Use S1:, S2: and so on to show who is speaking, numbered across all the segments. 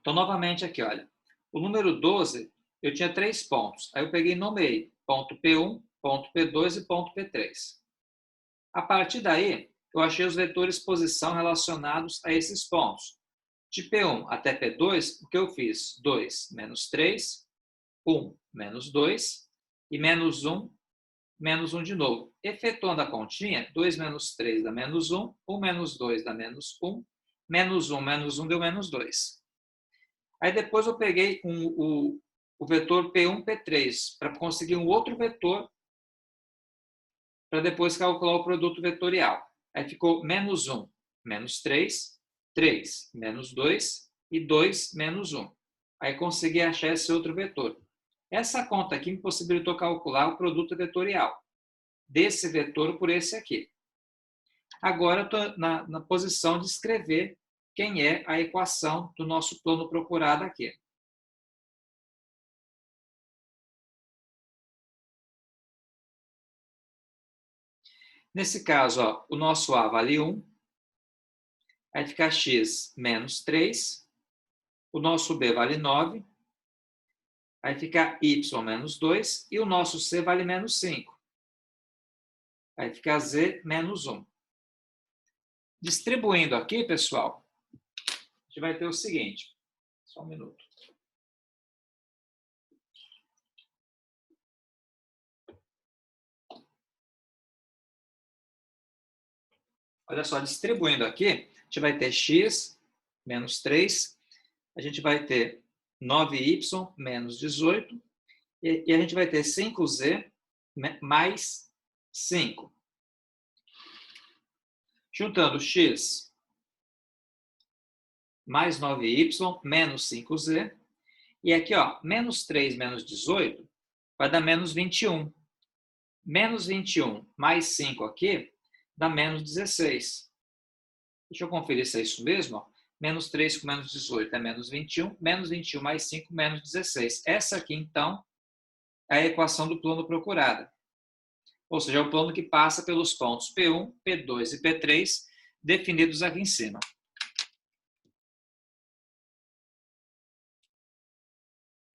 S1: Então, novamente aqui, olha. O número 12, eu tinha 3 pontos. Aí eu peguei e nomeei ponto P1, ponto P2 e ponto P3. A partir daí, eu achei os vetores posição relacionados a esses pontos. De P1 até P2, o que eu fiz? 2 menos 3, 1 menos 2 e menos 1 de novo. Efetuando a continha, 2 menos 3 dá menos 1, 1 menos 2 dá menos 1, menos 1 deu menos 2. Aí depois eu peguei o vetor P1, P3, para conseguir um outro vetor, para depois calcular o produto vetorial. Aí ficou menos 1, menos 3, 3, menos 2 e 2, menos 1. Aí consegui achar esse outro vetor. Essa conta aqui me possibilitou calcular o produto vetorial desse vetor por esse aqui. Agora eu estou na posição de escrever quem é a equação do nosso plano procurado aqui. Nesse caso, ó, o nosso A vale 1, aí fica x menos 3, o nosso B vale 9, aí fica y menos 2 e o nosso C vale menos 5. Aí fica Z menos 1. Distribuindo aqui, pessoal, a gente vai ter o seguinte. Só um minuto. Olha só, distribuindo aqui, a gente vai ter x menos 3, a gente vai ter 9y menos 18, e a gente vai ter 5z mais 5. Juntando x mais 9y menos 5z, e aqui, ó, menos 3 menos 18 vai dar menos 21. Menos 21 mais 5 aqui dá menos 16. Deixa eu conferir se é isso mesmo. Ó. Menos 3 com menos 18 é menos 21. Menos 21 mais 5, menos 16. Essa aqui, então, é a equação do plano procurado. Ou seja, é o plano que passa pelos pontos P1, P2 e P3, definidos aqui em cima.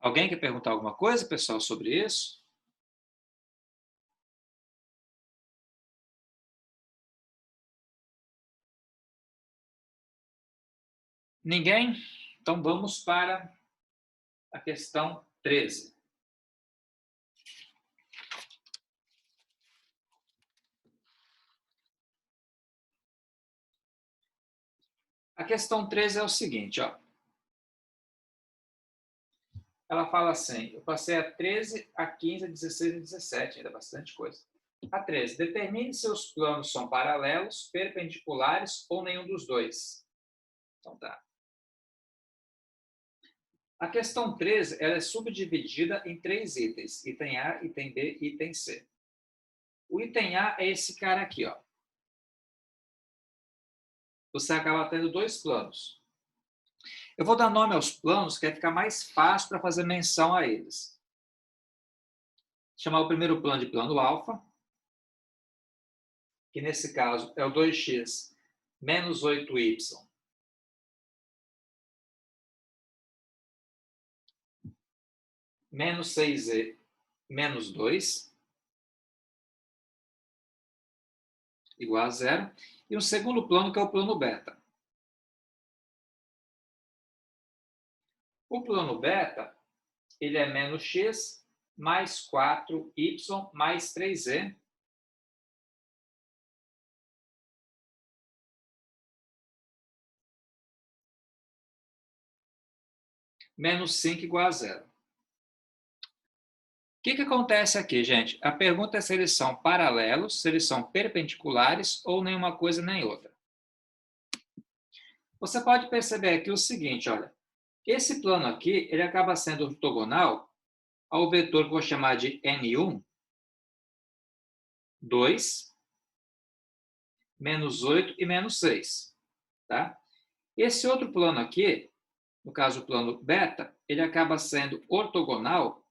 S1: Alguém quer perguntar alguma coisa, pessoal, sobre isso? Ninguém? Então vamos para a questão 13. A questão 13 é o seguinte, ó. Ela fala assim, eu passei a 13, a 15, a 16 e 17, ainda bastante coisa. A 13, determine se os planos são paralelos, perpendiculares ou nenhum dos dois. Então tá. A questão 13, ela é subdividida em 3 itens, item A, item B e item C. O item A é esse cara aqui, ó. Você acaba tendo 2 planos. Eu vou dar nome aos planos, que vai ficar mais fácil para fazer menção a eles. Vou chamar o primeiro plano de plano alfa, que nesse caso é o 2x menos 8y menos 6z menos 2 igual a 0. E o segundo plano, que é o plano beta. O plano beta, ele é menos x mais 4y mais 3z menos 5 igual a 0. O que acontece aqui, gente? A pergunta é se eles são paralelos, se eles são perpendiculares ou nenhuma coisa nem outra. Você pode perceber aqui o seguinte, olha. Esse plano aqui, ele acaba sendo ortogonal ao vetor que eu vou chamar de N1, 2, menos 8 e menos 6. Tá? Esse outro plano aqui, no caso o plano beta, ele acaba sendo ortogonal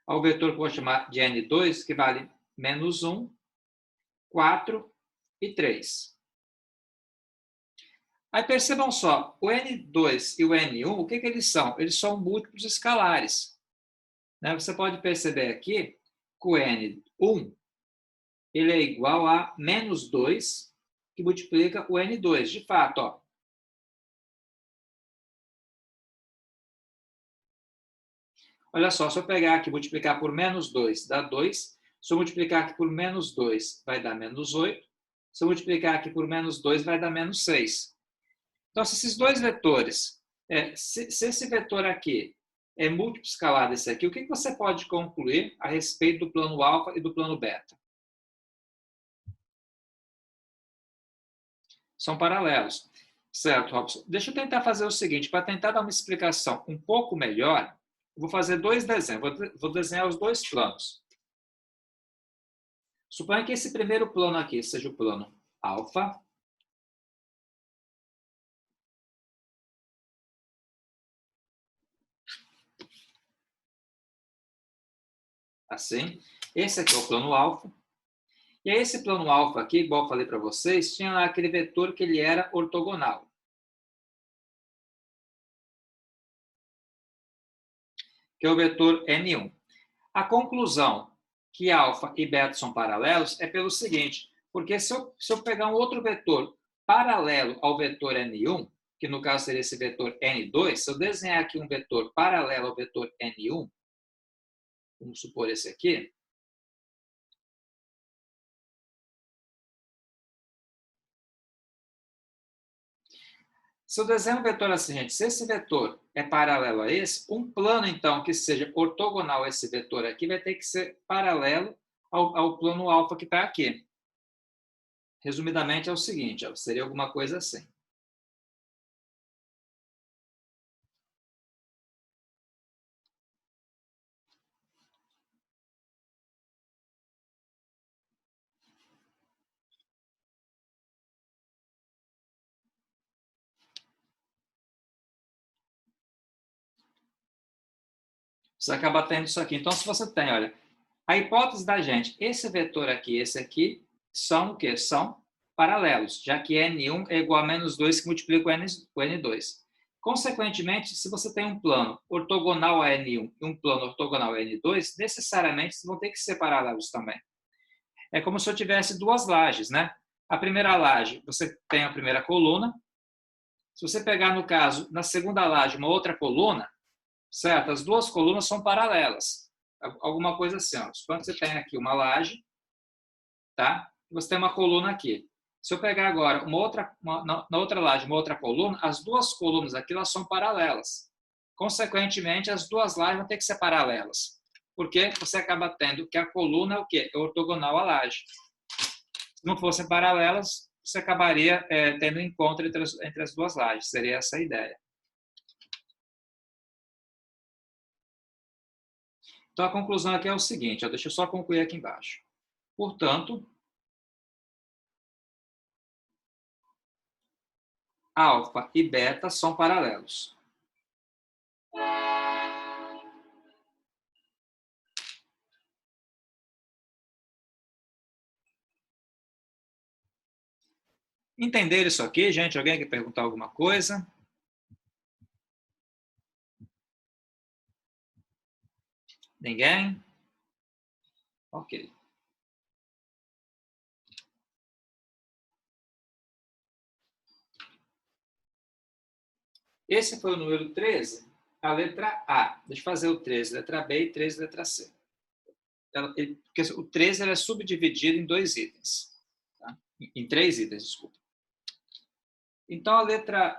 S1: ao vetor que eu vou chamar de N2, que vale menos 1, 4 e 3. Aí percebam só, o N2 e o N1, o que eles são? Eles são múltiplos escalares. Né? Você pode perceber aqui que o N1 ele é igual a menos 2, que multiplica o N2. De fato, ó, olha só, se eu pegar aqui e multiplicar por menos 2, dá 2. Se eu multiplicar aqui por menos 2, vai dar menos 8. Se eu multiplicar aqui por menos 2, vai dar menos 6. Então, se esses dois vetores, se esse vetor aqui é múltiplo escalar desse aqui, o que você pode concluir a respeito do plano alfa e do plano beta? São paralelos. Certo, Robson. Deixa eu tentar fazer o seguinte, para tentar dar uma explicação um pouco melhor, eu vou fazer dois desenhos, vou desenhar os dois planos. Suponha que esse primeiro plano aqui seja o plano alfa. Assim. Esse aqui é o plano alfa. E aí esse plano alfa aqui, igual eu falei para vocês, tinha lá aquele vetor que ele era ortogonal. Que é o vetor N1. A conclusão que alfa e beta são paralelos é pelo seguinte, porque se eu pegar um outro vetor paralelo ao vetor N1, que no caso seria esse vetor N2, se eu desenhar aqui um vetor paralelo ao vetor N1, vamos supor esse aqui, se eu desenhar um vetor assim, gente, se esse vetor é paralelo a esse, um plano, então, que seja ortogonal a esse vetor aqui, vai ter que ser paralelo ao plano alfa que está aqui. Resumidamente, é o seguinte, ó, seria alguma coisa assim. Você acaba tendo isso aqui. Então, se você tem, olha, a hipótese da gente, esse vetor aqui e esse aqui, são o quê? São paralelos, já que N1 é igual a menos 2 que multiplica o N2. Consequentemente, se você tem um plano ortogonal a N1 e um plano ortogonal a N2, necessariamente vão ter que ser paralelos também. É como se eu tivesse duas lajes, né? A primeira laje, você tem a primeira coluna. Se você pegar, no caso, na segunda laje, uma outra coluna, certo? As duas colunas são paralelas. Alguma coisa assim, ó. Quando você tem aqui uma laje, tá? Você tem uma coluna aqui. Se eu pegar agora na outra laje, uma outra coluna, as duas colunas aqui elas são paralelas. Consequentemente, as duas lajes vão ter que ser paralelas. Porque você acaba tendo que a coluna é o quê? É ortogonal à laje. Se não fossem paralelas, você acabaria tendo encontro entre as duas lajes. Seria essa a ideia. Então, a conclusão aqui é o seguinte, ó, deixa eu só concluir aqui embaixo. Portanto, alfa e beta são paralelos. Entender isso aqui, gente? Alguém quer perguntar alguma coisa? Ninguém? Ok. Esse foi o número 13, a letra A. Deixa eu fazer o 13, letra B e 13, letra C. Porque o 13 é subdividido em dois itens. Tá? Em três itens, desculpa. Então, a letra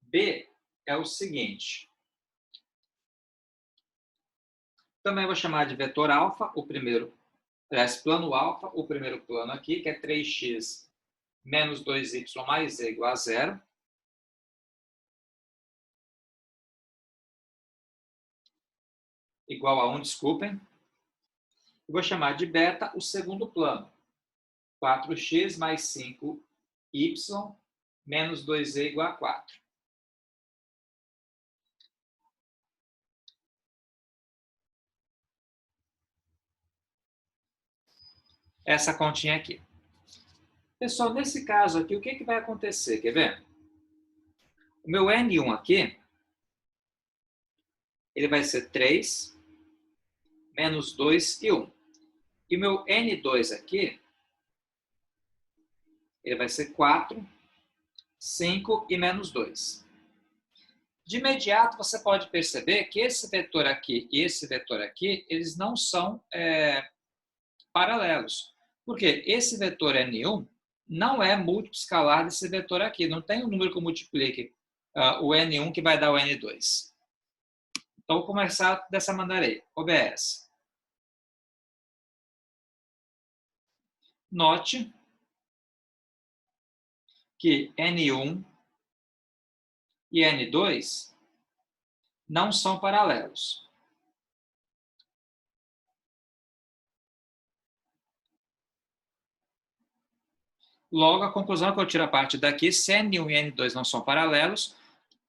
S1: B é o seguinte. Também vou chamar de vetor alfa, o primeiro, plano alfa, o primeiro plano aqui, que é 3x menos 2y mais z igual a 0. Igual a 1, desculpem. Eu vou chamar de beta o segundo plano. 4x mais 5y menos 2z igual a 4. Essa continha aqui. Pessoal, nesse caso aqui, o que vai acontecer? Quer ver? O meu N1 aqui, ele vai ser 3, menos 2 e 1. E o meu N2 aqui, ele vai ser 4, 5 e menos 2. De imediato, você pode perceber que esse vetor aqui e esse vetor aqui, eles não são paralelos. Porque esse vetor N1 não é múltiplo escalar desse vetor aqui. Não tem um número que multiplique o N1 que vai dar o N2. Então, vou começar dessa maneira aí. OBS. Note que N1 e N2 não são paralelos. Logo, a conclusão que eu tiro a partir daqui, se N1 e N2 não são paralelos,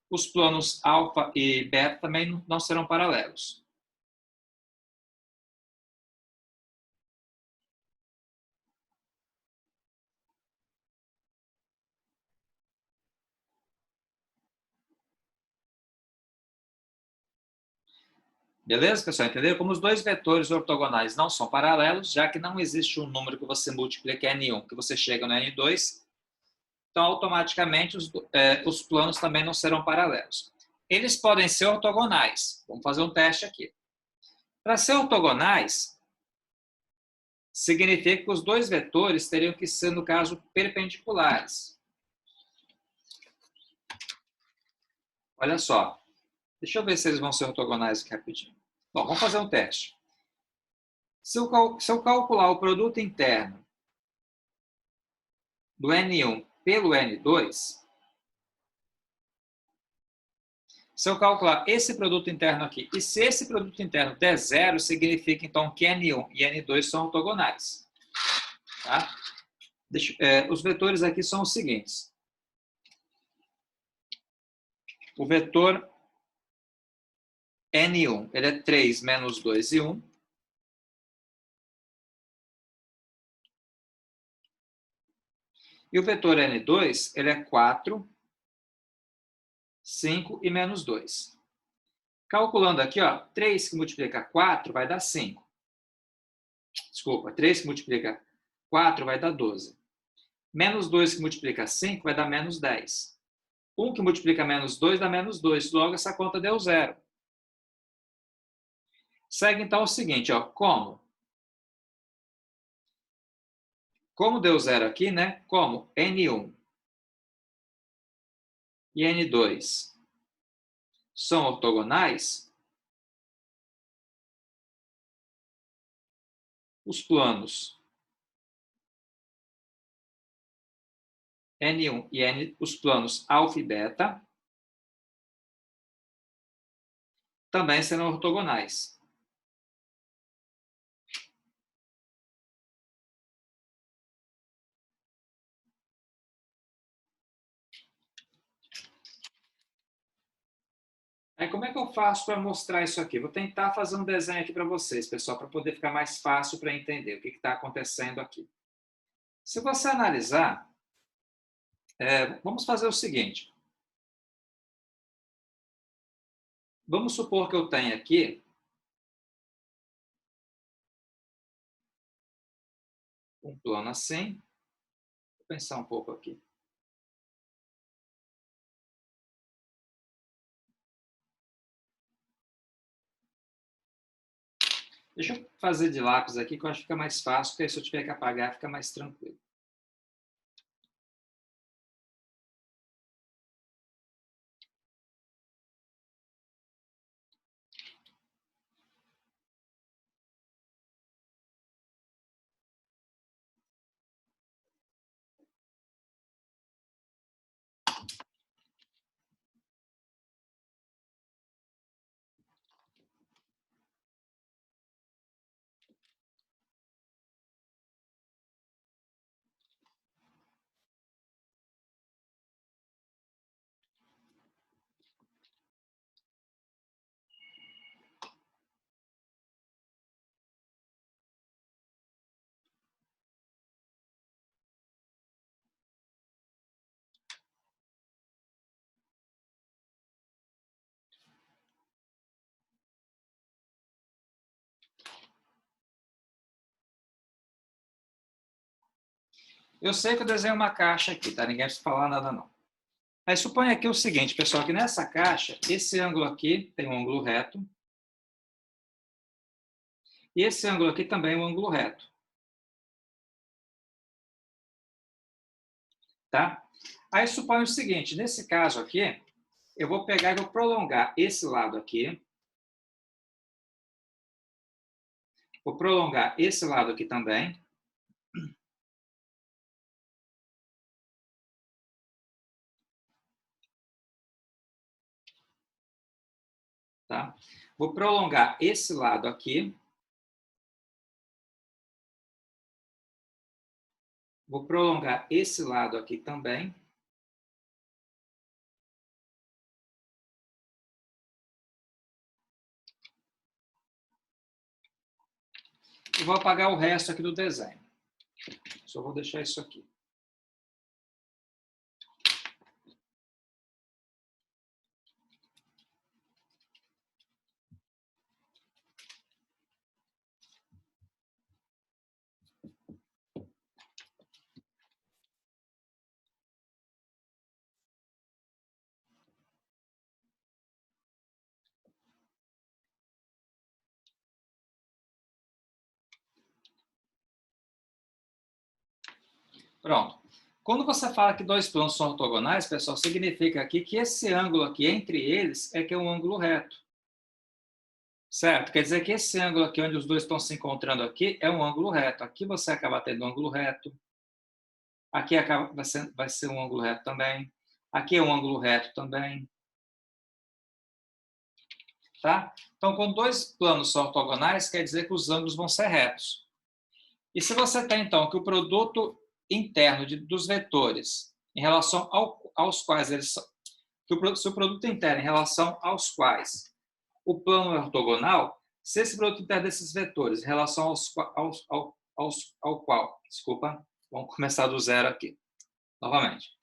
S1: os planos alfa e beta também não serão paralelos. Beleza, pessoal? Entenderam? Como os dois vetores ortogonais não são paralelos, já que não existe um número que você multiplique N1, que você chega no N2, então automaticamente os planos também não serão paralelos. Eles podem ser ortogonais. Vamos fazer um teste aqui. Para ser ortogonais, significa que os dois vetores teriam que ser, no caso, perpendiculares. Olha só. Deixa eu ver se eles vão ser ortogonais aqui rapidinho. Bom, vamos fazer um teste. Se eu calcular o produto interno do N1 pelo N2, se eu calcular esse produto interno aqui, e se esse produto interno der zero, significa então que N1 e N2 são ortogonais. Tá? Os vetores aqui são os seguintes. O vetor N1, ele é 3 menos 2 e 1. E o vetor N2, ele é 4, 5 e menos 2. Calculando aqui, ó, 3 que multiplica 4 vai dar 5. Desculpa, 3 que multiplica 4 vai dar 12. Menos 2 que multiplica 5 vai dar menos 10. 1 que multiplica menos 2 dá menos 2. Logo, essa conta deu zero. Segue, então, o seguinte, ó, como deu zero aqui, né? Como N1 e N2 são ortogonais, os planos N1 e os planos alfa e beta também serão ortogonais. Aí, como é que eu faço para mostrar isso aqui? Vou tentar fazer um desenho aqui para vocês, pessoal, para poder ficar mais fácil para entender o que está acontecendo aqui. Se você analisar, vamos fazer o seguinte. Vamos supor que eu tenha aqui um plano assim. Vou pensar um pouco aqui. Deixa eu fazer de lápis aqui, que eu acho que fica mais fácil, porque aí, se eu tiver que apagar, fica mais tranquilo. Eu sei que eu desenho uma caixa aqui, tá? Ninguém precisa falar nada, não. Aí suponha aqui o seguinte, pessoal, que nessa caixa, esse ângulo aqui tem um ângulo reto. E esse ângulo aqui também é um ângulo reto. Tá? Aí suponha o seguinte, nesse caso aqui, eu vou pegar e vou prolongar esse lado aqui. Vou prolongar esse lado aqui também. Tá? Vou prolongar esse lado aqui. Vou prolongar esse lado aqui também. E vou apagar o resto aqui do desenho. Só vou deixar isso aqui. Pronto. Quando você fala que dois planos são ortogonais, pessoal, significa aqui que esse ângulo aqui entre eles é que é um ângulo reto. Certo? Quer dizer que esse ângulo aqui, onde os dois estão se encontrando aqui, é um ângulo reto. Aqui você acaba tendo um ângulo reto. Aqui vai ser um ângulo reto também. Aqui é um ângulo reto também. Tá? Então, quando dois planos são ortogonais, quer dizer que os ângulos vão ser retos. E se você tem, então, que o produto interno dos vetores, em relação aos quais eles são, se o produto interno em relação aos quais o plano é ortogonal, se esse produto interno desses vetores em relação ao qual, desculpa, vamos começar do zero aqui, novamente.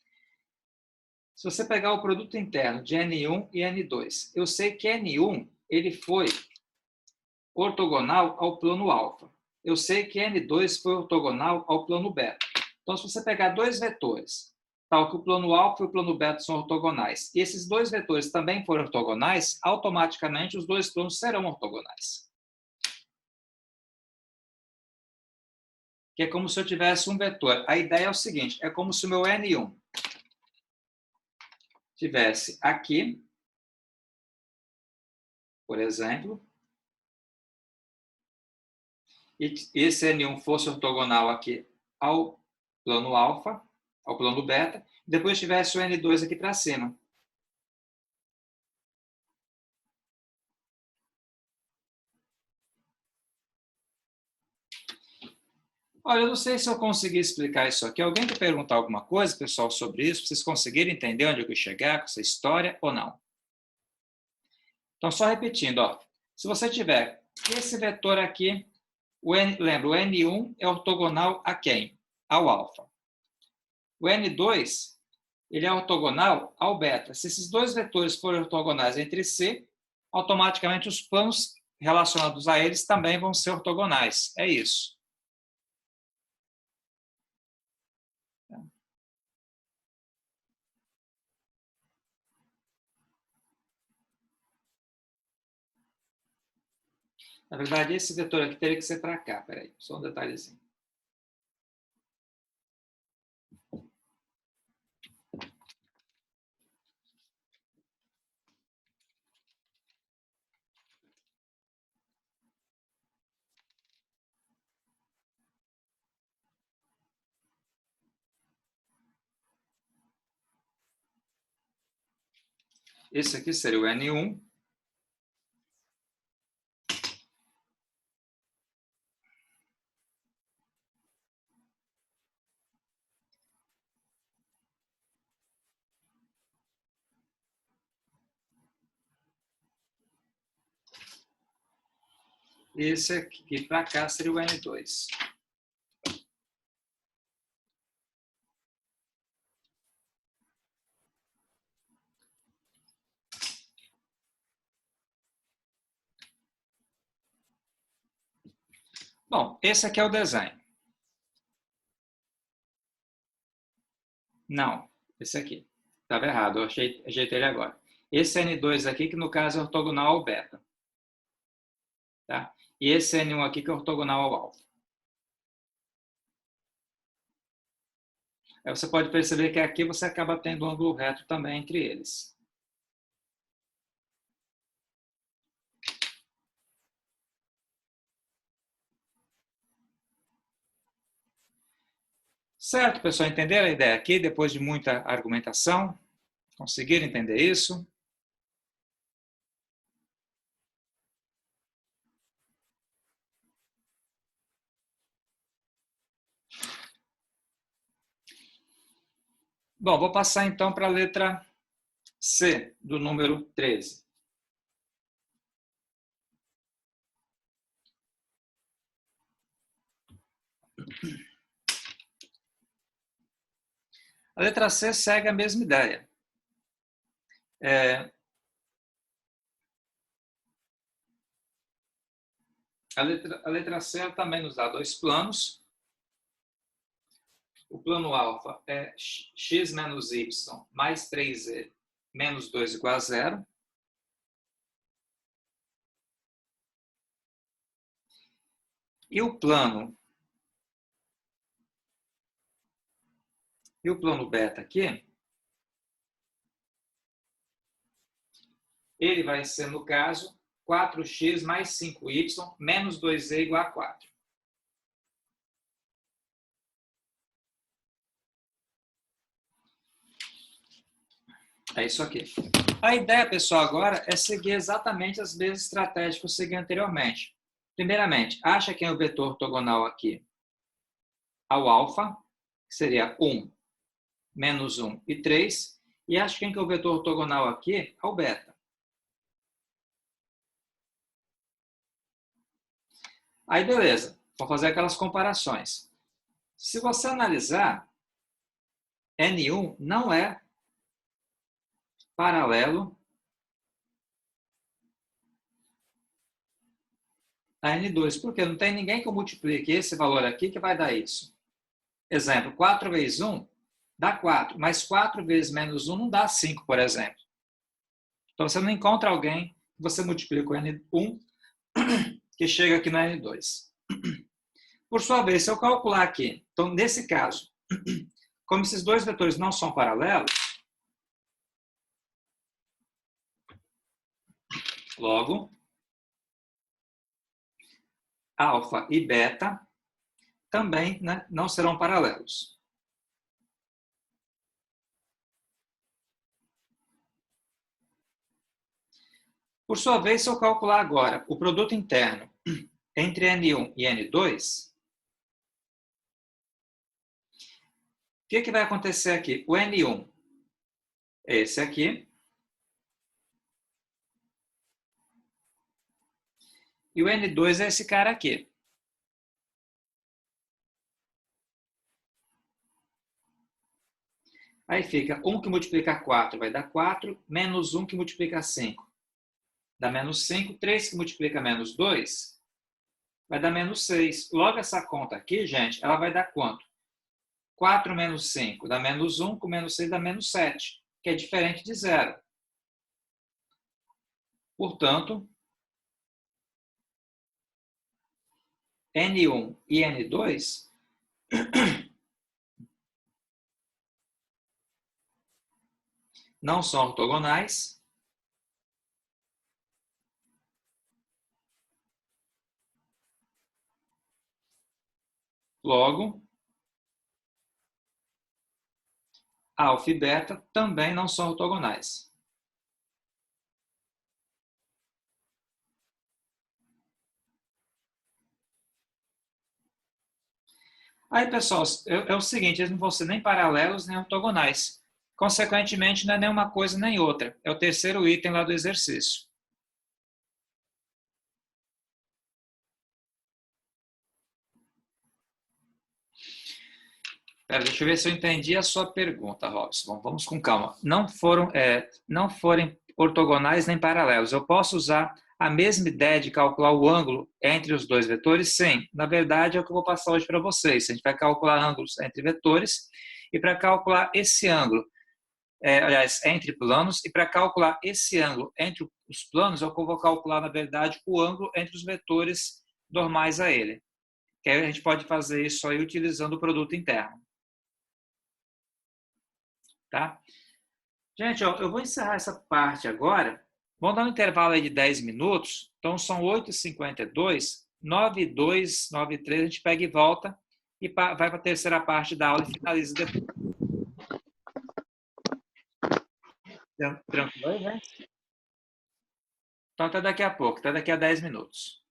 S1: Se você pegar o produto interno de N1 e N2, eu sei que N1 ele foi ortogonal ao plano alfa. Eu sei que N2 foi ortogonal ao plano beta. Então, se você pegar dois vetores, tal que o plano alfa e o plano beta são ortogonais, e esses dois vetores também forem ortogonais, automaticamente os dois planos serão ortogonais. Que é como se eu tivesse um vetor. A ideia é o seguinte, é como se o meu N1 tivesse aqui, por exemplo, e esse N1 fosse ortogonal aqui ao plano alfa, ao plano beta, e depois tivesse o N2 aqui para cima. Olha, eu não sei se eu consegui explicar isso aqui. Alguém quer perguntar alguma coisa, pessoal, sobre isso? Vocês conseguiram entender onde eu quis chegar com essa história ou não? Então, só repetindo, ó, se você tiver esse vetor aqui, lembra, o N1 é ortogonal a quem? Ao alfa. O N2, ele é ortogonal ao beta. Se esses dois vetores forem ortogonais entre si, automaticamente os planos relacionados a eles também vão ser ortogonais. É isso. Na verdade, esse vetor aqui teria que ser para cá. Peraí, só um detalhezinho. Esse aqui seria o N1. Esse aqui para cá seria o N2. Bom, esse aqui é o desenho. Não, esse aqui. Estava errado, eu ajeitei ele agora. Esse N2 aqui, que no caso é ortogonal ao beta. Tá? E esse N1 aqui, que é ortogonal ao alfa. Aí você pode perceber que aqui você acaba tendo um ângulo reto também entre eles. Certo, pessoal? Entenderam a ideia aqui, depois de muita argumentação? Conseguiram entender isso? Bom, vou passar então para a letra C, do número 13. A letra C segue a mesma ideia. A letra C também nos dá dois planos. O plano alfa é x menos y mais 3z menos 2 igual a 0. E o plano beta aqui, ele vai ser, no caso, 4x mais 5y menos 2z igual a 4. É isso aqui. A ideia, pessoal, agora é seguir exatamente as mesmas estratégias que eu segui anteriormente. Primeiramente, acha quem é o vetor ortogonal aqui ao alfa, que seria 1, menos 1 e 3. E acha quem é o vetor ortogonal aqui ao beta. Aí, beleza. Vou fazer aquelas comparações. Se você analisar, N1 não é paralelo a N2. Por quê? Não tem ninguém que eu multiplique esse valor aqui que vai dar isso. Exemplo, 4 vezes 1 dá 4, mas 4 vezes menos 1 não dá 5, por exemplo. Então, você não encontra alguém que você multiplica o N1 que chega aqui no N2. Por sua vez, se eu calcular aqui, então, nesse caso, como esses dois vetores não são paralelos, logo, alfa e beta também, né, não serão paralelos. Por sua vez, se eu calcular agora o produto interno entre N1 e N2, o que vai acontecer aqui? O N1 é esse aqui. E o N2 é esse cara aqui. Aí fica 1 que multiplica 4 vai dar 4, menos 1 que multiplica 5 dá menos 5, 3 que multiplica menos 2 vai dar menos 6. Logo, essa conta aqui, gente, ela vai dar quanto? 4 menos 5 dá menos 1, com menos 6 dá menos 7, que é diferente de 0. Portanto, N1 e N2 não são ortogonais. Logo, alfa e beta também não são ortogonais. Aí, pessoal, é o seguinte, eles não vão ser nem paralelos nem ortogonais. Consequentemente, não é nem uma coisa nem outra. É o terceiro item lá do exercício. Pera, deixa eu ver se eu entendi a sua pergunta, Robson. Vamos com calma. Não forem ortogonais nem paralelos. Eu posso usar A mesma ideia de calcular o ângulo entre os dois vetores? Sim. Na verdade, é o que eu vou passar hoje para vocês. A gente vai calcular ângulos entre vetores e para calcular esse ângulo, aliás, entre planos, e para calcular esse ângulo entre os planos, eu vou calcular, na verdade, o ângulo entre os vetores normais a ele. Que aí a gente pode fazer isso aí utilizando o produto interno. Tá? Gente, ó, eu vou encerrar essa parte agora. Vamos dar um intervalo aí de 10 minutos. Então, são 8h52, 9h02, 9h03, a gente pega e volta e vai para a terceira parte da aula e finaliza depois. Tranquilo aí, né? Então, até daqui a pouco, até daqui a 10 minutos.